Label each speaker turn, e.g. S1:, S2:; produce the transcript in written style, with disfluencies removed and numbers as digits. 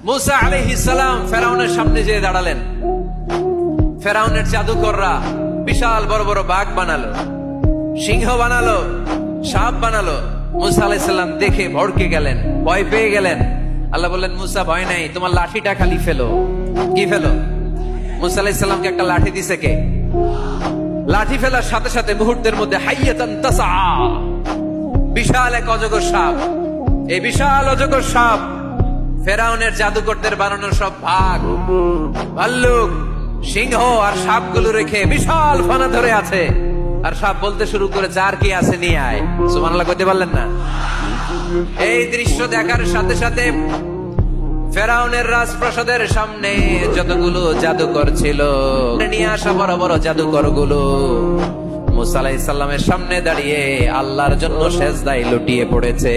S1: মুসা আলাইহিস সালাম ফেরাউনের সামনে যেয়ে দাঁড়ালেন। ফেরাউনের জাদুকররা বিশাল বড় বড় বাঘ বানালো, সিংহ বানালো, সাপ বানালো। মুসা আলাইহিস সালাম দেখে ভড়কে গেলেন, ভয় পেয়ে গেলেন। আল্লাহ বললেন, মুসা ভয় নাই, তোমার লাঠিটা খালি ফেলো। কি ফেলো? মুসা আলাইহিস সালামকে একটা লাঠি দিছে কে? লাঠি ফেলার সাথে সাথে মুহূর্তের মধ্যে হাইয়াতান তাসআ, বিশাল এক অজগর সাপ। এই বিশাল অজগর সাপ ফেরাউনের জাদুকরদের বানানো সব বাঘ, ভাল্লুক, সিংহ আর সাপগুলো রেখে বিশাল ফানা ধরে আছে। আর সাপ বলতে শুরু করেছে, আর কি আছে নিয়ে আয়। সুবহানাল্লাহ কইতে পারলেন না? এই দৃশ্য দেখার সাথে সাথে ফেরাউনের রাজপ্রাসাদের সামনে যতগুলো জাদুকর ছিল, নিয়ে আসা বড় বড় জাদুকর গুলো মুসা আলাইহিস সালামের সামনে দাঁড়িয়ে আল্লাহর জন্য সেজদায় লুটিয়ে পড়েছে।